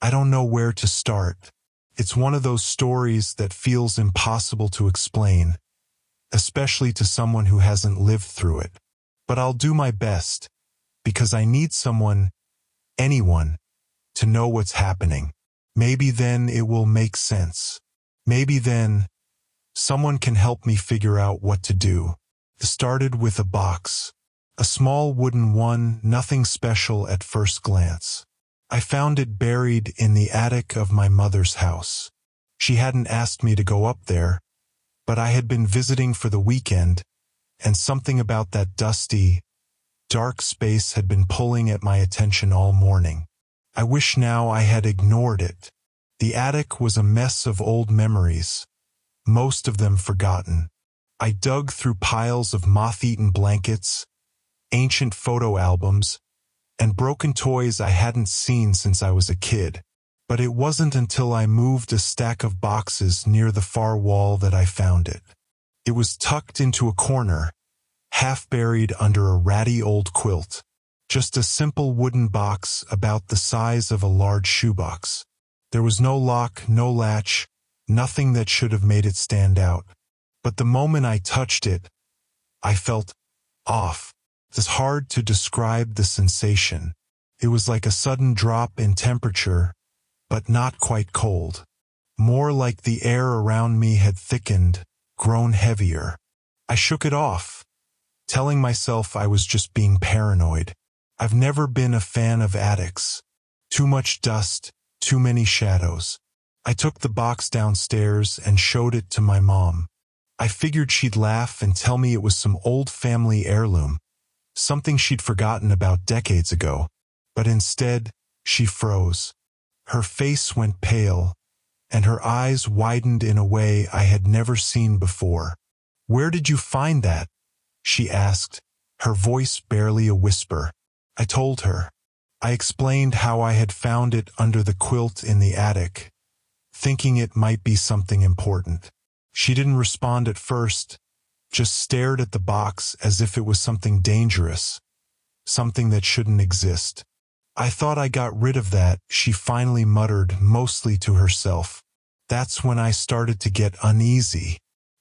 I don't know where to start. It's one of those stories that feels impossible to explain, especially to someone who hasn't lived through it. But I'll do my best, because I need someone, anyone, to know what's happening. Maybe then it will make sense. Maybe then someone can help me figure out what to do. It started with a box. A small wooden one, nothing special at first glance. I found it buried in the attic of my mother's house. She hadn't asked me to go up there, but I had been visiting for the weekend, and something about that dusty, dark space had been pulling at my attention all morning. I wish now I had ignored it. The attic was a mess of old memories, most of them forgotten. I dug through piles of moth-eaten blankets, ancient photo albums, and broken toys I hadn't seen since I was a kid. But it wasn't until I moved a stack of boxes near the far wall that I found it. It was tucked into a corner, half buried under a ratty old quilt. Just a simple wooden box about the size of a large shoebox. There was no lock, no latch, nothing that should have made it stand out. But the moment I touched it, I felt off. It's hard to describe the sensation. It was like a sudden drop in temperature, but not quite cold. More like the air around me had thickened, grown heavier. I shook it off, telling myself I was just being paranoid. I've never been a fan of attics. Too much dust, too many shadows. I took the box downstairs and showed it to my mom. I figured she'd laugh and tell me it was some old family heirloom, something she'd forgotten about decades ago. But instead, she froze. Her face went pale, and her eyes widened in a way I had never seen before. "Where did you find that?" she asked, her voice barely a whisper. I told her. I explained how I had found it under the quilt in the attic, thinking it might be something important. She didn't respond at first, just stared at the box as if it was something dangerous, something that shouldn't exist. "I thought I got rid of that," she finally muttered, mostly to herself. That's when I started to get uneasy.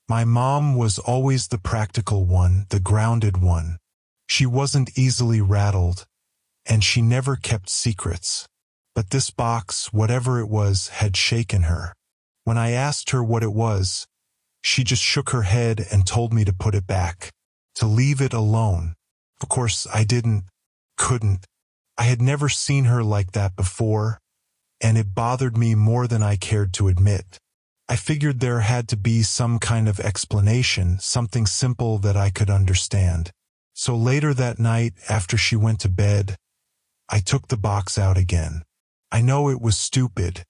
My mom was always the practical one, the grounded one. She wasn't easily rattled, and she never kept secrets. But this box, whatever it was, had shaken her. When I asked her what it was, she just shook her head and told me to put it back, to leave it alone. Of course, I couldn't. I had never seen her like that before, and it bothered me more than I cared to admit. I figured there had to be some kind of explanation, something simple that I could understand. So later that night, after she went to bed, I took the box out again. I know it was stupid.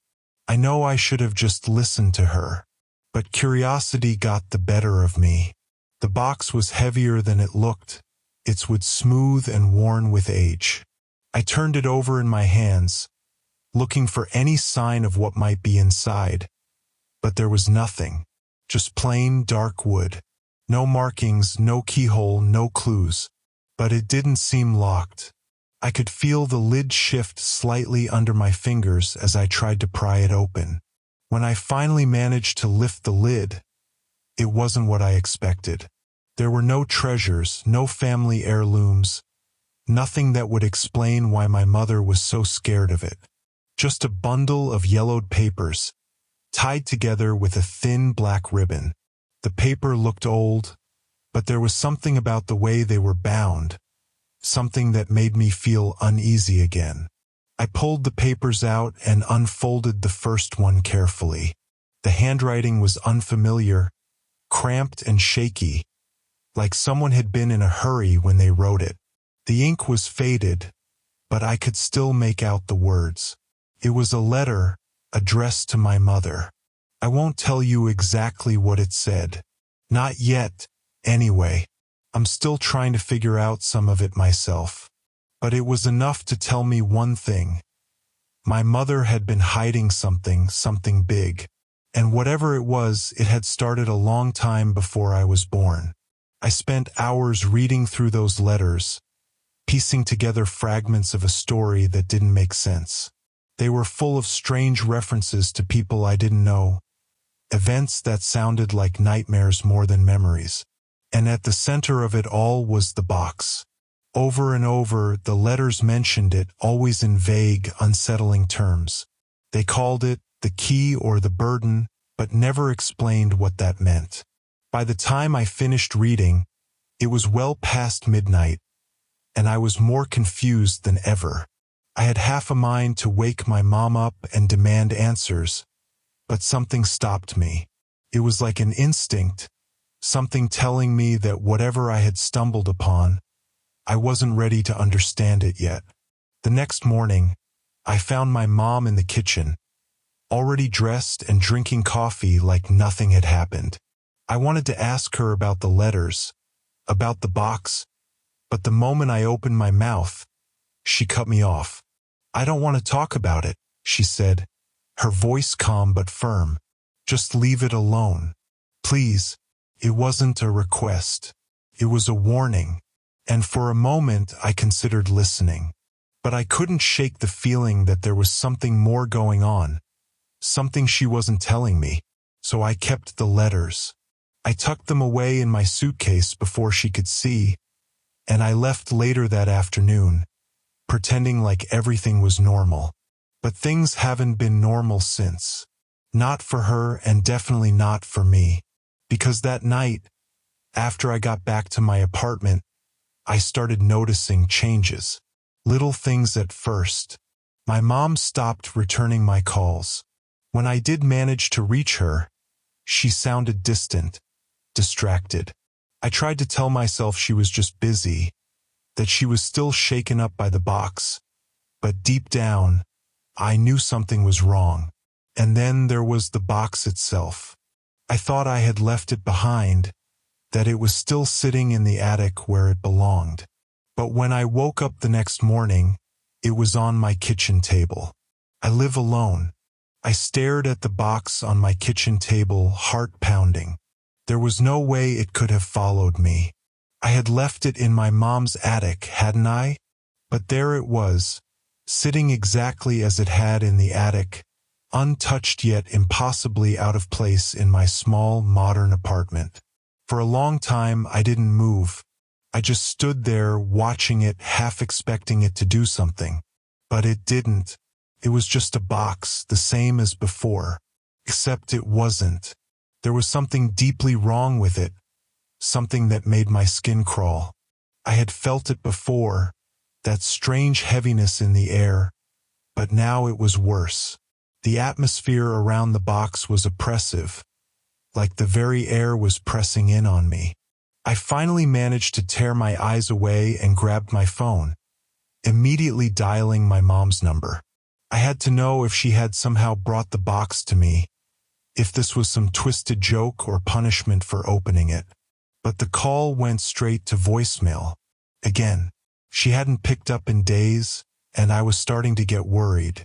I know I should have just listened to her. But curiosity got the better of me. The box was heavier than it looked, its wood smooth and worn with age. I turned it over in my hands, looking for any sign of what might be inside. But there was nothing, just plain dark wood. No markings, no keyhole, no clues. But it didn't seem locked. I could feel the lid shift slightly under my fingers as I tried to pry it open. When I finally managed to lift the lid, it wasn't what I expected. There were no treasures, no family heirlooms, nothing that would explain why my mother was so scared of it. Just a bundle of yellowed papers, tied together with a thin black ribbon. The paper looked old, but there was something about the way they were bound, something that made me feel uneasy again. I pulled the papers out and unfolded the first one carefully. The handwriting was unfamiliar, cramped and shaky, like someone had been in a hurry when they wrote it. The ink was faded, but I could still make out the words. It was a letter addressed to my mother. I won't tell you exactly what it said. Not yet, anyway. I'm still trying to figure out some of it myself. But it was enough to tell me one thing. My mother had been hiding something big. And whatever it was, it had started a long time before I was born. I spent hours reading through those letters, piecing together fragments of a story that didn't make sense. They were full of strange references to people I didn't know, events that sounded like nightmares more than memories. And at the center of it all was the box. Over and over, the letters mentioned it, always in vague, unsettling terms. They called it the key or the burden, but never explained what that meant. By the time I finished reading, it was well past midnight, and I was more confused than ever. I had half a mind to wake my mom up and demand answers, but something stopped me. It was like an instinct, something telling me that whatever I had stumbled upon, I wasn't ready to understand it yet. The next morning, I found my mom in the kitchen, already dressed and drinking coffee like nothing had happened. I wanted to ask her about the letters, about the box, but the moment I opened my mouth, she cut me off. "I don't want to talk about it," she said, her voice calm but firm. "Just leave it alone. Please." It wasn't a request. It was a warning. And for a moment I considered listening. But I couldn't shake the feeling that there was something more going on, something she wasn't telling me. So I kept the letters. I tucked them away in my suitcase before she could see, and I left later that afternoon, pretending like everything was normal. But things haven't been normal since. Not for her and definitely not for me. Because that night, after I got back to my apartment, I started noticing changes. Little things at first. My mom stopped returning my calls. When I did manage to reach her, she sounded distant, distracted. I tried to tell myself she was just busy, that she was still shaken up by the box, but deep down, I knew something was wrong. And then there was the box itself. I thought I had left it behind, that it was still sitting in the attic where it belonged. But when I woke up the next morning, it was on my kitchen table. I live alone. I stared at the box on my kitchen table, heart pounding. There was no way it could have followed me. I had left it in my mom's attic, hadn't I? But there it was, sitting exactly as it had in the attic, untouched yet impossibly out of place in my small, modern apartment. For a long time I didn't move. I just stood there watching it, half expecting it to do something. But it didn't. It was just a box, the same as before. Except it wasn't. There was something deeply wrong with it, something that made my skin crawl. I had felt it before, that strange heaviness in the air, but now it was worse. The atmosphere around the box was oppressive, like the very air was pressing in on me. I finally managed to tear my eyes away and grabbed my phone, immediately dialing my mom's number. I had to know if she had somehow brought the box to me, if this was some twisted joke or punishment for opening it. But the call went straight to voicemail. Again, she hadn't picked up in days, and I was starting to get worried.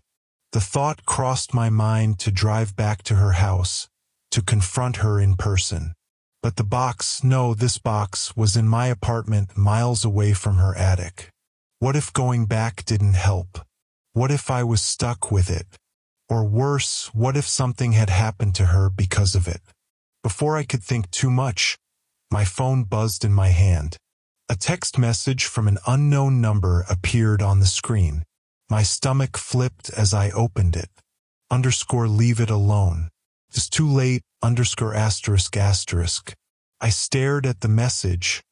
The thought crossed my mind to drive back to her house, to confront her in person. But the box, no, this box, was in my apartment miles away from her attic. What if going back didn't help? What if I was stuck with it? Or worse, what if something had happened to her because of it? Before I could think too much, my phone buzzed in my hand. A text message from an unknown number appeared on the screen. My stomach flipped as I opened it. _leave it alone. It's too late, ****. I stared at the message,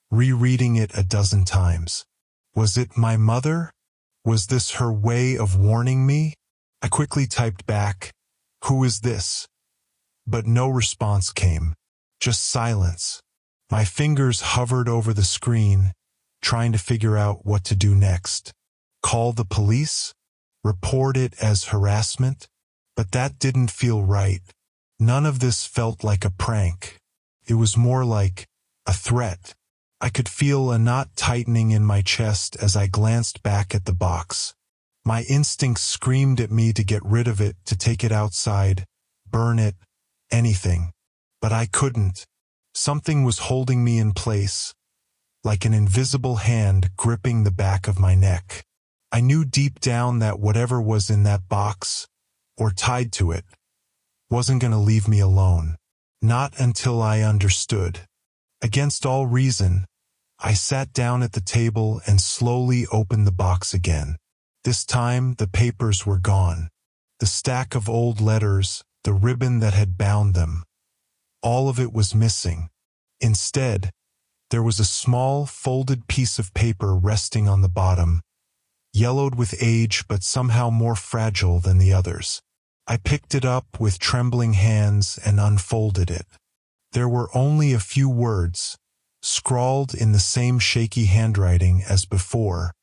rereading it a dozen times. Was it my mother? Was this her way of warning me? I quickly typed back, "Who is this?" But no response came, just silence. My fingers hovered over the screen, trying to figure out what to do next. Call the police? Report it as harassment? But that didn't feel right. None of this felt like a prank. It was more like a threat. I could feel a knot tightening in my chest as I glanced back at the box. My instincts screamed at me to get rid of it, to take it outside, burn it, anything. But I couldn't. Something was holding me in place, like an invisible hand gripping the back of my neck. I knew deep down that whatever was in that box, or tied to it, wasn't going to leave me alone. Not until I understood. Against all reason, I sat down at the table and slowly opened the box again. This time, the papers were gone. The stack of old letters, the ribbon that had bound them. All of it was missing. Instead, there was a small, folded piece of paper resting on the bottom, yellowed with age but somehow more fragile than the others. I picked it up with trembling hands and unfolded it. There were only a few words, scrawled in the same shaky handwriting as before.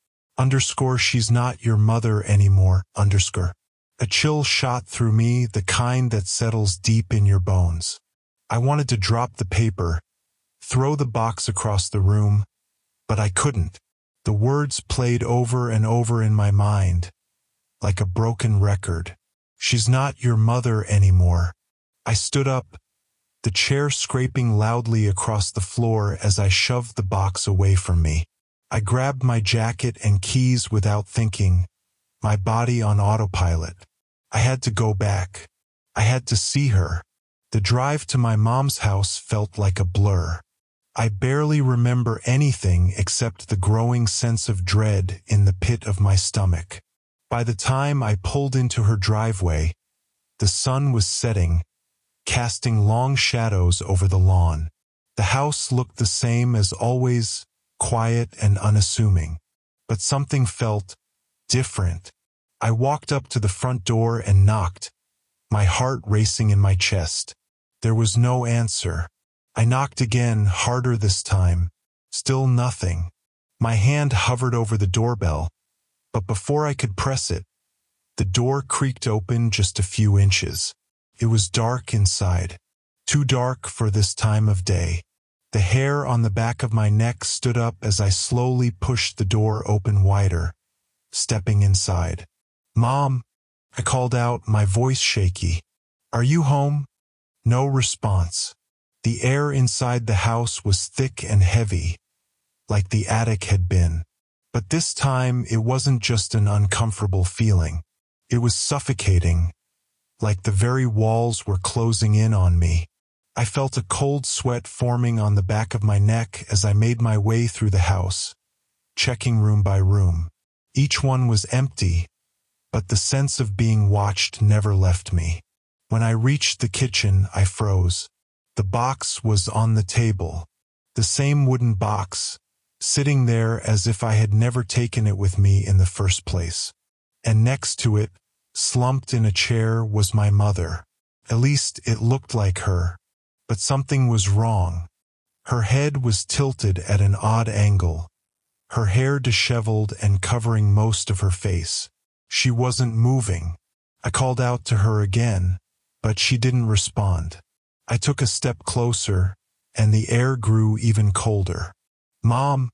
She's not your mother anymore, A chill shot through me, the kind that settles deep in your bones. I wanted to drop the paper, throw the box across the room, but I couldn't. The words played over and over in my mind, like a broken record. She's not your mother anymore. I stood up, the chair scraping loudly across the floor as I shoved the box away from me. I grabbed my jacket and keys without thinking, my body on autopilot. I had to go back. I had to see her. The drive to my mom's house felt like a blur. I barely remember anything except the growing sense of dread in the pit of my stomach. By the time I pulled into her driveway, the sun was setting, casting long shadows over the lawn. The house looked the same as always, quiet and unassuming. But something felt different. I walked up to the front door and knocked, my heart racing in my chest. There was no answer. I knocked again, harder this time. Still nothing. My hand hovered over the doorbell, but before I could press it, the door creaked open just a few inches. It was dark inside, too dark for this time of day. The hair on the back of my neck stood up as I slowly pushed the door open wider, stepping inside. "Mom," I called out, my voice shaky. "Are you home?" No response. The air inside the house was thick and heavy, like the attic had been. But this time it wasn't just an uncomfortable feeling. It was suffocating, like the very walls were closing in on me. I felt a cold sweat forming on the back of my neck as I made my way through the house, checking room by room. Each one was empty, but the sense of being watched never left me. When I reached the kitchen, I froze. The box was on the table, the same wooden box, sitting there as if I had never taken it with me in the first place. And next to it, slumped in a chair, was my mother. At least it looked like her. But something was wrong. Her head was tilted at an odd angle, her hair disheveled and covering most of her face. She wasn't moving. I called out to her again, but she didn't respond. I took a step closer, and the air grew even colder. "Mom,"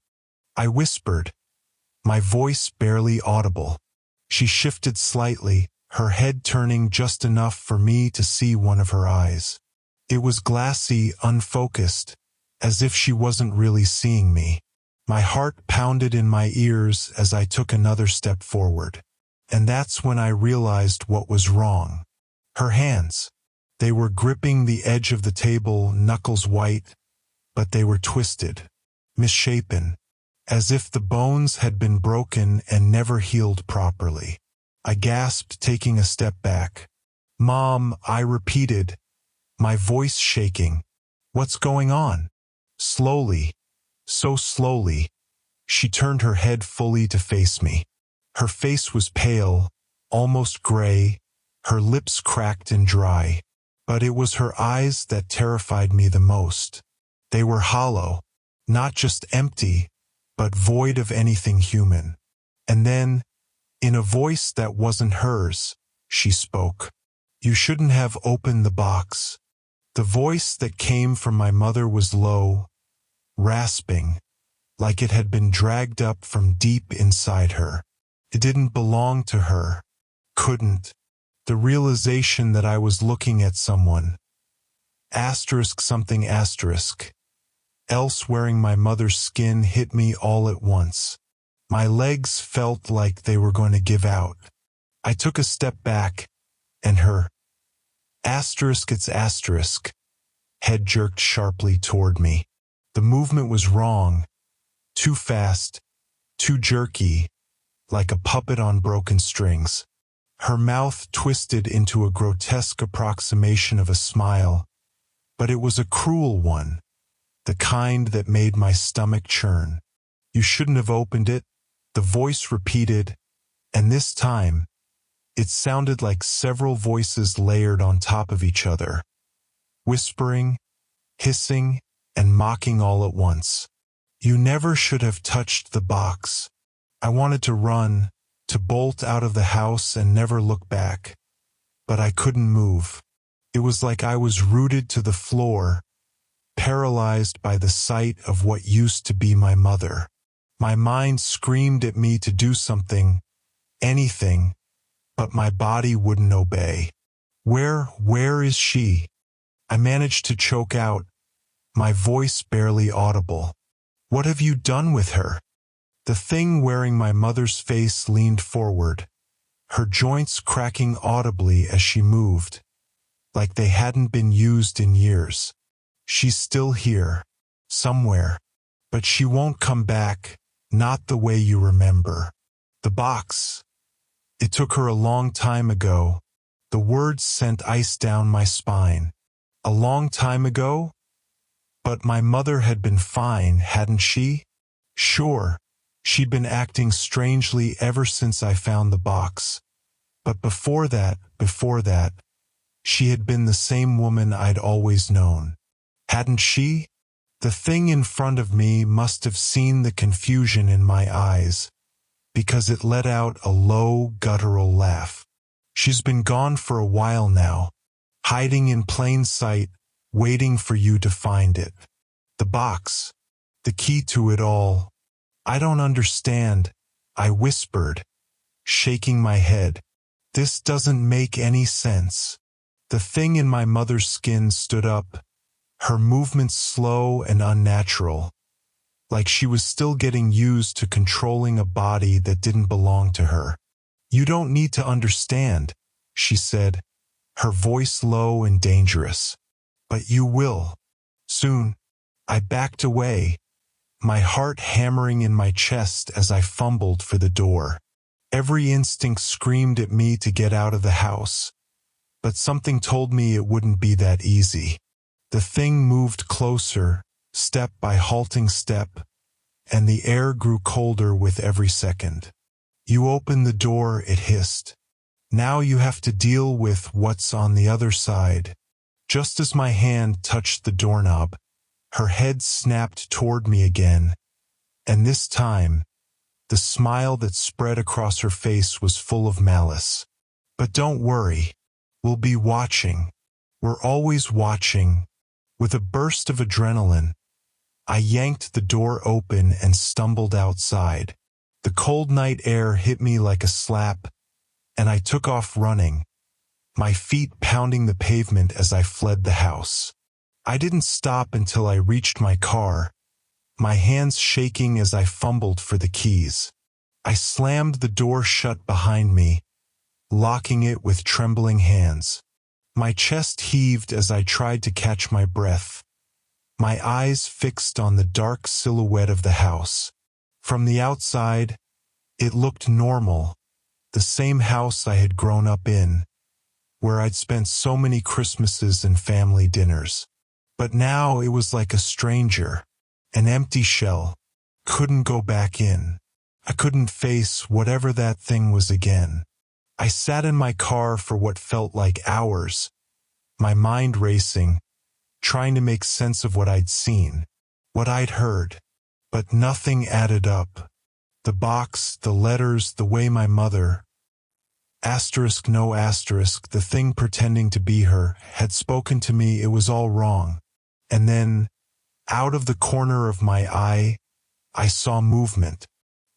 I whispered, my voice barely audible. She shifted slightly, her head turning just enough for me to see one of her eyes. It was glassy, unfocused, as if she wasn't really seeing me. My heart pounded in my ears as I took another step forward. And that's when I realized what was wrong. Her hands. They were gripping the edge of the table, knuckles white, but they were twisted, misshapen, as if the bones had been broken and never healed properly. I gasped, taking a step back. "Mom," I repeated, my voice shaking. "What's going on?" Slowly, so slowly, she turned her head fully to face me. Her face was pale, almost gray, her lips cracked and dry. But it was her eyes that terrified me the most. They were hollow, not just empty, but void of anything human. And then, in a voice that wasn't hers, she spoke. "You shouldn't have opened the box." The voice that came from my mother was low, rasping, like it had been dragged up from deep inside her. It didn't belong to her. Couldn't. The realization that I was looking at someone, something else wearing my mother's skin hit me all at once. My legs felt like they were going to give out. I took a step back, and her *it's asterisk head jerked sharply toward me. The movement was wrong, too fast, too jerky, like a puppet on broken strings. Her mouth twisted into a grotesque approximation of a smile, but it was a cruel one, the kind that made my stomach churn. You shouldn't have opened it, the voice repeated, and this time, it sounded like several voices layered on top of each other, whispering, hissing, and mocking all at once. You never should have touched the box. I wanted to run, to bolt out of the house and never look back, but I couldn't move. It was like I was rooted to the floor, paralyzed by the sight of what used to be my mother. My mind screamed at me to do something, anything, but my body wouldn't obey. Where is she? I managed to choke out, my voice barely audible. What have you done with her? The thing wearing my mother's face leaned forward, her joints cracking audibly as she moved, like they hadn't been used in years. She's still here, somewhere, but she won't come back, not the way you remember. The box. It took her a long time ago. The words sent ice down my spine. A long time ago? But my mother had been fine, hadn't she? Sure, she'd been acting strangely ever since I found the box. But before that, she had been the same woman I'd always known. Hadn't she? The thing in front of me must have seen the confusion in my eyes, because it let out a low, guttural laugh. She's been gone for a while now, hiding in plain sight, waiting for you to find it. The box, the key to it all. I don't understand, I whispered, shaking my head. This doesn't make any sense. The thing in my mother's skin stood up, her movements slow and unnatural, like she was still getting used to controlling a body that didn't belong to her. You don't need to understand, she said, her voice low and dangerous. But you will. Soon. I backed away, my heart hammering in my chest as I fumbled for the door. Every instinct screamed at me to get out of the house, but something told me it wouldn't be that easy. The thing moved closer, step by halting step, and the air grew colder with every second. You open the door, it hissed. Now you have to deal with what's on the other side. Just as my hand touched the doorknob, her head snapped toward me again, and this time, the smile that spread across her face was full of malice. But don't worry, we'll be watching. We're always watching. With a burst of adrenaline, I yanked the door open and stumbled outside. The cold night air hit me like a slap, and I took off running, my feet pounding the pavement as I fled the house. I didn't stop until I reached my car, my hands shaking as I fumbled for the keys. I slammed the door shut behind me, locking it with trembling hands. My chest heaved as I tried to catch my breath, my eyes fixed on the dark silhouette of the house. From the outside, it looked normal, the same house I had grown up in, where I'd spent so many Christmases and family dinners. But now it was like a stranger, an empty shell. Couldn't go back in. I couldn't face whatever that thing was again. I sat in my car for what felt like hours, my mind racing, trying to make sense of what I'd seen, what I'd heard. But nothing added up. The box, the letters, the way my mother, no asterisk, the thing pretending to be her, had spoken to me, it was all wrong. And then, out of the corner of my eye, I saw movement.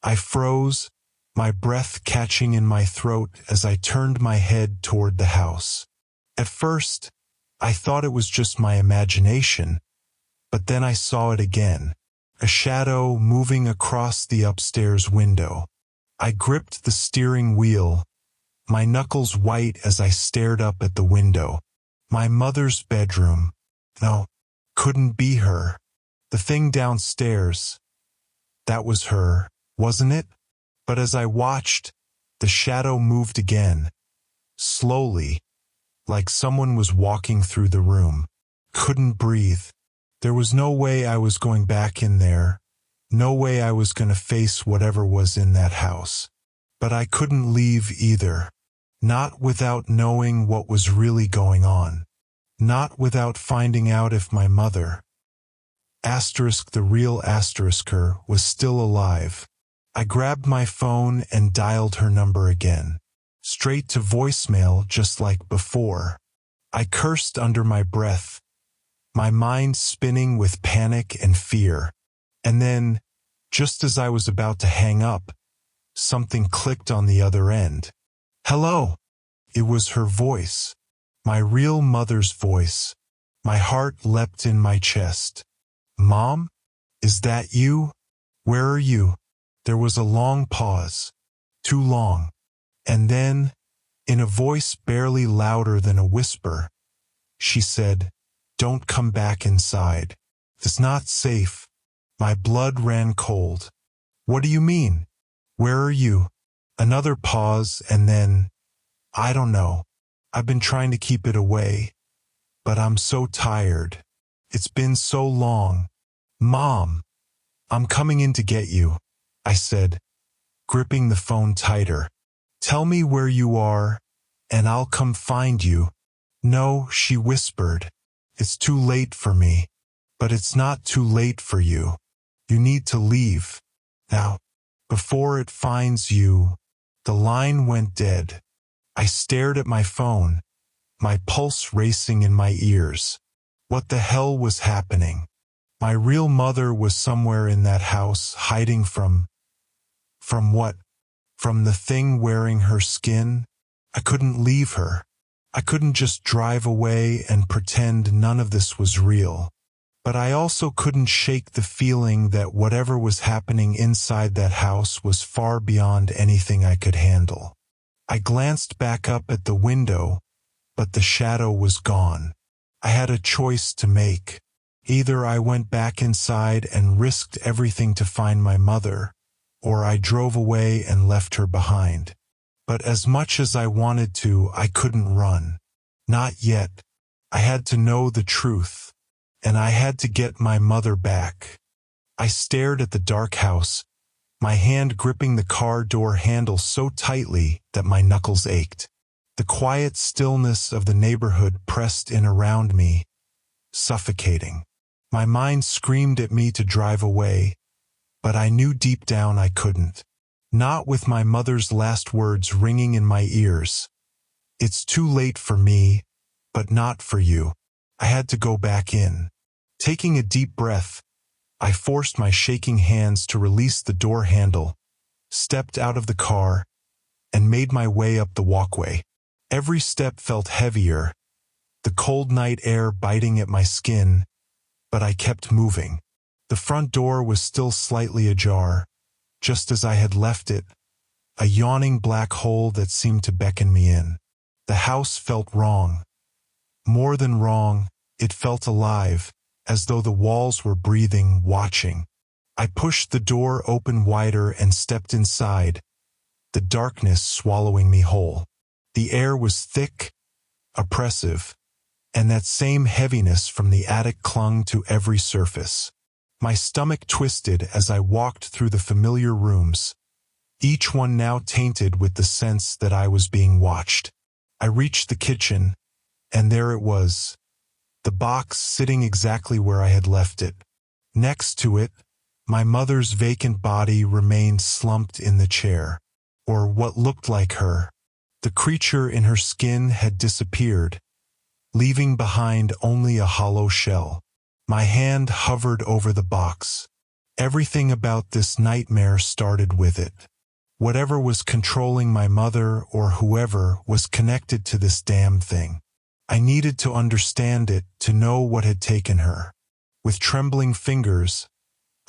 I froze, my breath catching in my throat as I turned my head toward the house. At first, I thought it was just my imagination, but then I saw it again. a shadow moving across the upstairs window. I gripped the steering wheel, my knuckles white as I stared up at the window. My mother's bedroom. No, couldn't be her. The thing downstairs. That was her, wasn't it? But as I watched, the shadow moved again. Slowly, like someone was walking through the room. Couldn't breathe. There was no way I was going back in there. No way I was going to face whatever was in that house. But I couldn't leave either. Not without knowing what was really going on. Not without finding out if my mother, the real asterisker, was still alive. I grabbed my phone and dialed her number again. Straight to voicemail just like before. I cursed under my breath, my mind spinning with panic and fear. And then, just as I was about to hang up, something clicked on the other end. Hello! It was her voice. My real mother's voice. My heart leapt in my chest. Mom? Is that you? Where are you? There was a long pause. Too long. And then, in a voice barely louder than a whisper, she said, "Don't come back inside. It's not safe." My blood ran cold. What do you mean? Where are you? Another pause and then, I don't know. I've been trying to keep it away, but I'm so tired. It's been so long. Mom, I'm coming in to get you, I said, gripping the phone tighter. Tell me where you are, and I'll come find you. No, she whispered. It's too late for me. But it's not too late for you. You need to leave. Now, before it finds you. The line went dead. I stared at my phone, my pulse racing in my ears. What the hell was happening? My real mother was somewhere in that house, hiding from what? From the thing wearing her skin? I couldn't leave her. I couldn't just drive away and pretend none of this was real. But I also couldn't shake the feeling that whatever was happening inside that house was far beyond anything I could handle. I glanced back up at the window, but the shadow was gone. I had a choice to make. Either I went back inside and risked everything to find my mother, or I drove away and left her behind. But as much as I wanted to, I couldn't run. Not yet. I had to know the truth, and I had to get my mother back. I stared at the dark house, my hand gripping the car door handle so tightly that my knuckles ached. The quiet stillness of the neighborhood pressed in around me, suffocating. My mind screamed at me to drive away, but I knew deep down I couldn't. Not with my mother's last words ringing in my ears. It's too late for me, but not for you. I had to go back in. Taking a deep breath, I forced my shaking hands to release the door handle, stepped out of the car, and made my way up the walkway. Every step felt heavier, the cold night air biting at my skin, but I kept moving. The front door was still slightly ajar, just as I had left it, a yawning black hole that seemed to beckon me in. The house felt wrong. More than wrong, it felt alive, as though the walls were breathing, watching. I pushed the door open wider and stepped inside, the darkness swallowing me whole. The air was thick, oppressive, and that same heaviness from the attic clung to every surface. My stomach twisted as I walked through the familiar rooms, each one now tainted with the sense that I was being watched. I reached the kitchen, and there it was, the box sitting exactly where I had left it. Next to it, my mother's vacant body remained slumped in the chair, or what looked like her. The creature in her skin had disappeared, leaving behind only a hollow shell. My hand hovered over the box. Everything about this nightmare started with it. Whatever was controlling my mother or whoever was connected to this damn thing. I needed to understand it, to know what had taken her. With trembling fingers,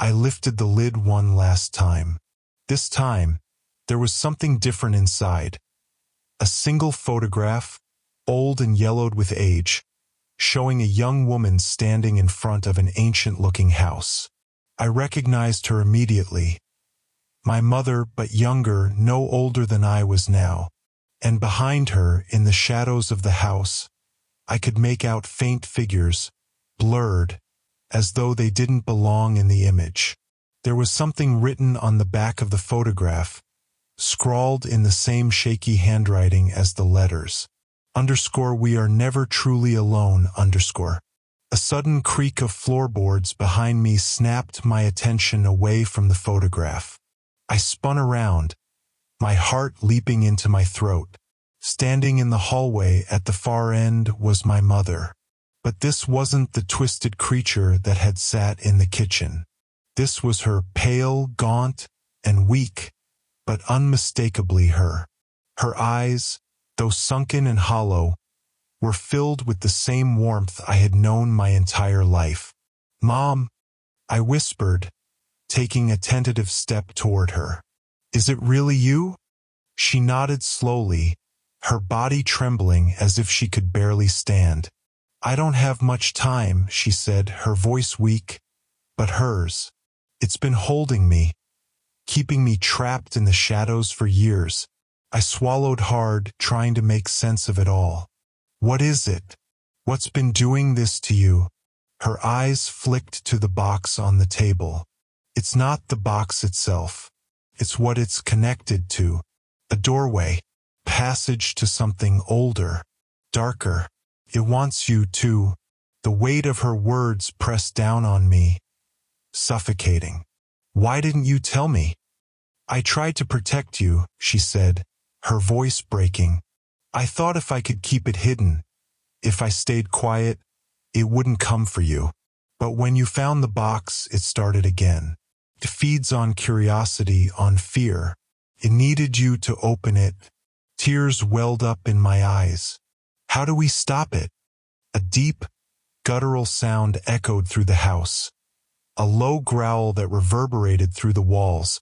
I lifted the lid one last time. This time, there was something different inside. A single photograph, old and yellowed with age, showing a young woman standing in front of an ancient-looking house. I recognized her immediately. My mother, but younger, no older than I was now. And behind her, in the shadows of the house, I could make out faint figures, blurred, as though they didn't belong in the image. There was something written on the back of the photograph, scrawled in the same shaky handwriting as the letters. "We are never truly alone." A sudden creak of floorboards behind me snapped my attention away from the photograph. I spun around, my heart leaping into my throat. Standing in the hallway at the far end was my mother. But this wasn't the twisted creature that had sat in the kitchen. This was her, pale, gaunt, and weak, but unmistakably her. Her eyes, though sunken and hollow, were filled with the same warmth I had known my entire life. "Mom," I whispered, taking a tentative step toward her. "Is it really you?" She nodded slowly, her body trembling as if she could barely stand. "I don't have much time," she said, her voice weak, but hers. "It's been holding me, keeping me trapped in the shadows for years." I swallowed hard, trying to make sense of it all. "What is it? What's been doing this to you?" Her eyes flicked to the box on the table. "It's not the box itself. It's what it's connected to. A doorway, passage to something older, darker. It wants you to." The weight of her words pressed down on me, suffocating. "Why didn't you tell me?" "I tried to protect you," she said, her voice breaking. "I thought if I could keep it hidden, if I stayed quiet, it wouldn't come for you. But when you found the box, it started again. It feeds on curiosity, on fear. It needed you to open it." Tears welled up in my eyes. "How do we stop it?" A deep, guttural sound echoed through the house. A low growl that reverberated through the walls,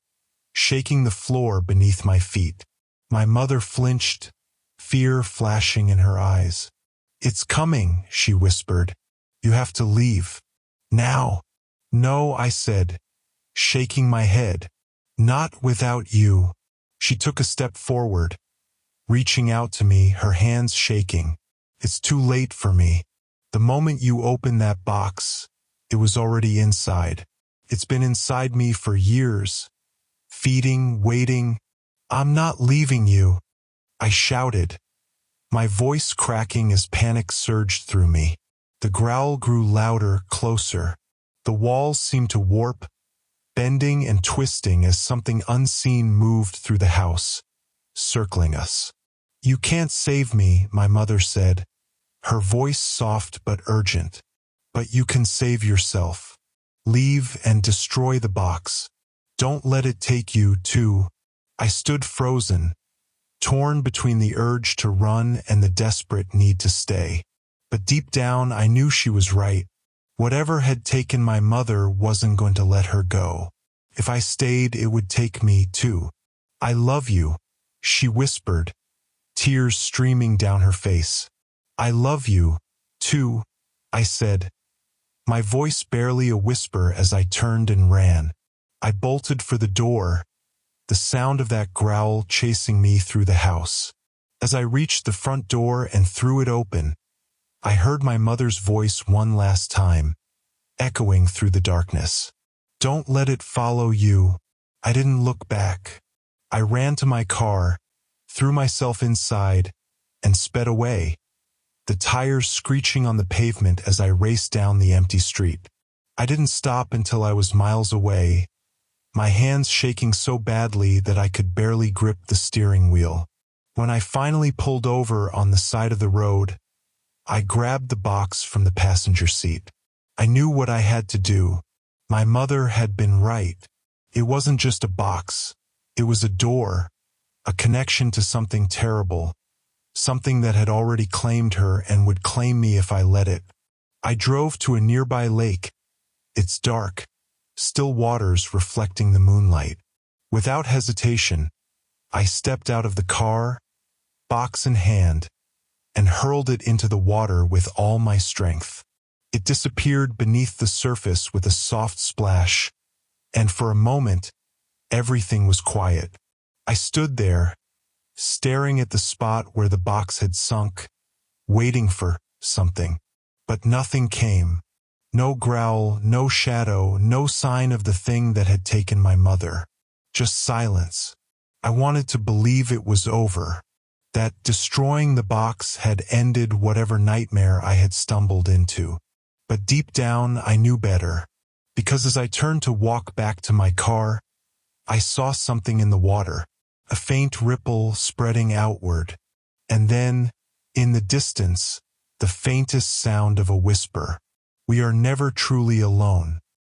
shaking the floor beneath my feet. My mother flinched, fear flashing in her eyes. "It's coming," she whispered. "You have to leave. Now." "No," I said, shaking my head. "Not without you." She took a step forward, reaching out to me, her hands shaking. "It's too late for me. The moment you opened that box, it was already inside. It's been inside me for years, feeding, waiting. I'm not leaving you," I shouted, my voice cracking as panic surged through me. The growl grew louder, closer. The walls seemed to warp, bending and twisting as something unseen moved through the house, circling us. "You can't save me," my mother said, her voice soft but urgent. "But you can save yourself. Leave and destroy the box. Don't let it take you too." I stood frozen, torn between the urge to run and the desperate need to stay. But deep down I knew she was right. Whatever had taken my mother wasn't going to let her go. If I stayed, it would take me too. "I love you," she whispered, tears streaming down her face. "I love you, too," I said, my voice barely a whisper as I turned and ran. I bolted for the door, the sound of that growl chasing me through the house. As I reached the front door and threw it open, I heard my mother's voice one last time, echoing through the darkness. "Don't let it follow you." I didn't look back. I ran to my car, threw myself inside, and sped away, the tires screeching on the pavement as I raced down the empty street. I didn't stop until I was miles away, my hands shaking so badly that I could barely grip the steering wheel. When I finally pulled over on the side of the road, I grabbed the box from the passenger seat. I knew what I had to do. My mother had been right. It wasn't just a box. It was a door, a connection to something terrible, something that had already claimed her and would claim me if I let it. I drove to a nearby lake, its dark, still waters reflecting the moonlight. Without hesitation, I stepped out of the car, box in hand, and hurled it into the water with all my strength. It disappeared beneath the surface with a soft splash, and for a moment, everything was quiet. I stood there, staring at the spot where the box had sunk, waiting for something. But nothing came. No growl, no shadow, no sign of the thing that had taken my mother. Just silence. I wanted to believe it was over, that destroying the box had ended whatever nightmare I had stumbled into. But deep down, I knew better, because as I turned to walk back to my car, I saw something in the water, a faint ripple spreading outward, and then, in the distance, the faintest sound of a whisper. We are never truly alone.